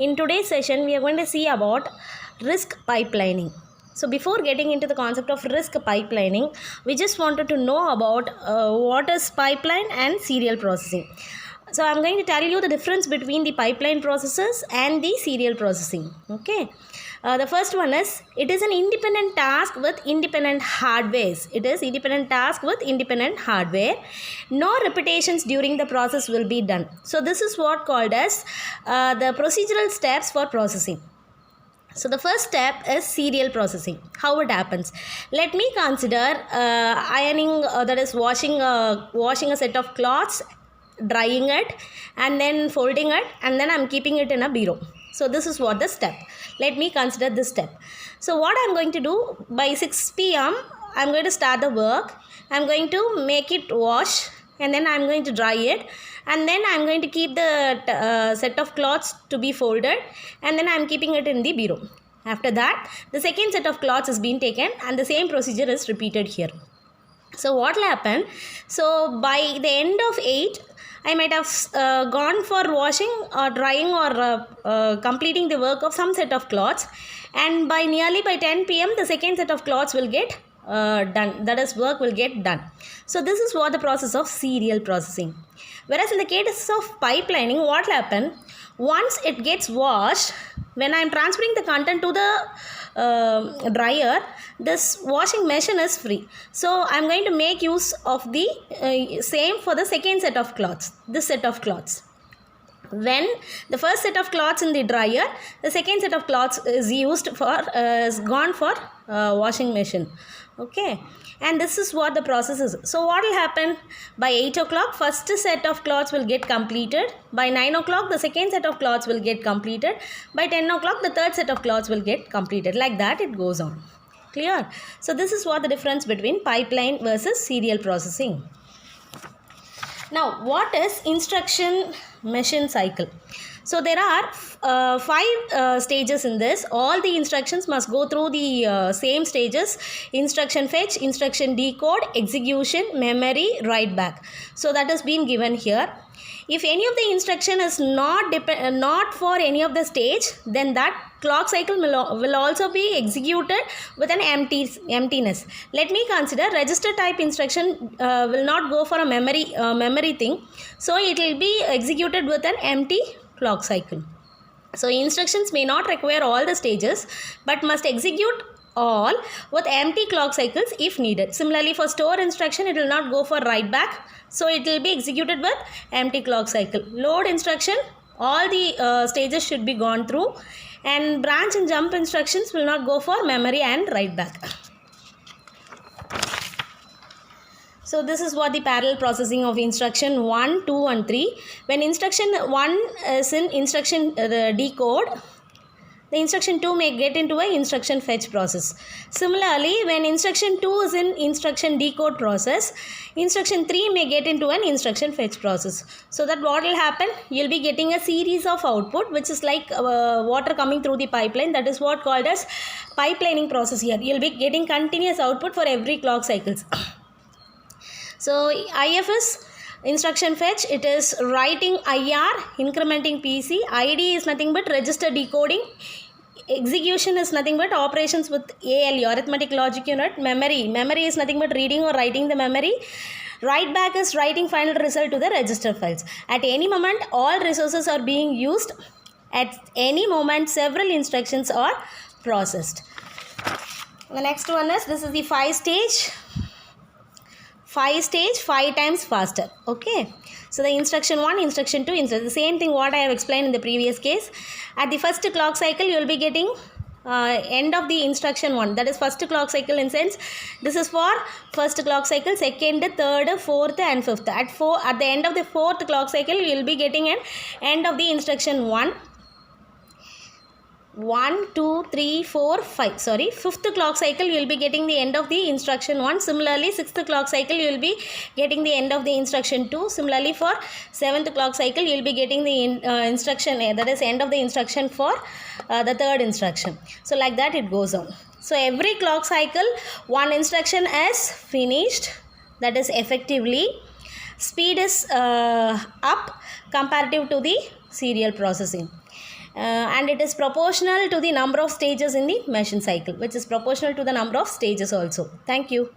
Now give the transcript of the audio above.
In today's session, we are going to see about risk pipelining. So before getting into the concept of risk pipelining, we just wanted to know about what is pipeline and serial processing. So I'm going to tell you the difference between the pipeline processes and the serial processing. Okay. The first one is, it is an independent task with independent hardwares. It is independent task with independent hardware. No repetitions during the process will be done. So this is what called as the procedural steps for processing. So the first step is serial processing. How it happens? Let me consider ironing, that is washing a set of cloths, drying it, and then folding it, and then I'm keeping it in a bureau. So this is what the step. Let me consider this step. So what I'm going to do, by 6 p.m. I'm going to start the work. I'm going to make it wash, and then I'm going to dry it, and then I'm going to keep the set of cloths to be folded, and then I'm keeping it in the bureau. After that, the second set of cloths is being taken, and the same procedure is repeated here. So what will happen? So by the end of 8, I might have gone for washing or drying or completing the work of some set of cloths, and by 10 p.m. the second set of cloths will get done, that is work will get done. So this is what the process of serial processing. Whereas in the case of pipelining, what will happen? Once it gets washed, when I am transferring the content to the dryer, this washing machine is free. So I am going to make use of the same for the second set of cloths, this set of cloths. When the first set of cloths in the dryer, the second set of cloths is used for is gone for washing machine. Okay, and this is what the process is. So what will happen? By 8 o'clock, first set of cloths will get completed. By 9 o'clock, the second set of cloths will get completed. By 10 o'clock, the third set of cloths will get completed. Like that it goes on. Clear? So this is what the difference between pipeline versus serial processing. Now, what is instruction machine cycle? So there are 5 stages in this. All the instructions must go through the same stages: instruction fetch, instruction decode, execution, memory, write back. So that has been given here. If any of the instruction is not for any of the stage, then that clock cycle will also be executed with an emptiness. Let me consider register type instruction will not go for a memory thing. So it will be executed with an empty clock cycle. So instructions may not require all the stages, but must execute all with empty clock cycles if needed. Similarly, for store instruction, it will not go for write back. So it will be executed with empty clock cycle. Load instruction, all the stages should be gone through, and branch and jump instructions will not go for memory and write back. So this is what the parallel processing of instruction 1, 2 and 3. When instruction 1 is in instruction decode, the instruction 2 may get into an instruction fetch process. Similarly, when instruction 2 is in instruction decode process, instruction 3 may get into an instruction fetch process. So that what will happen? You will be getting a series of output, which is like water coming through the pipeline. That is what called as pipelining process here. You will be getting continuous output for every clock cycles. So IF is instruction fetch. It is writing IR, incrementing PC. ID is nothing but register decoding. Execution is nothing but operations with ALU, arithmetic logic unit. Memory is nothing but reading or writing the memory. Write back is writing final result to the register files. At any moment, all resources are being used. At any moment, several instructions are processed. The next one is, this is the 5 stage, 5 times faster. Okay. So the instruction 1, instruction 2, the same thing what I have explained in the previous case. At the first clock cycle, you will be getting end of the instruction 1. That is first clock cycle in sense. This is for first clock cycle, second, third, fourth and fifth. At the end of the 4th clock cycle, you will be getting an end of the instruction 1. 1, 2, 3, 4, 5. Sorry, 5th clock cycle you will be getting the end of the instruction 1. Similarly, 6th clock cycle you will be getting the end of the instruction 2. Similarly, for 7th clock cycle you will be getting the instruction, that is end of the instruction for the 3rd instruction. So like that it goes on. So every clock cycle one instruction is finished, that is effectively. Speed is up comparative to the serial processing. and it is proportional to the number of stages in the machine cycle, which is proportional to the number of stages also. Thank you.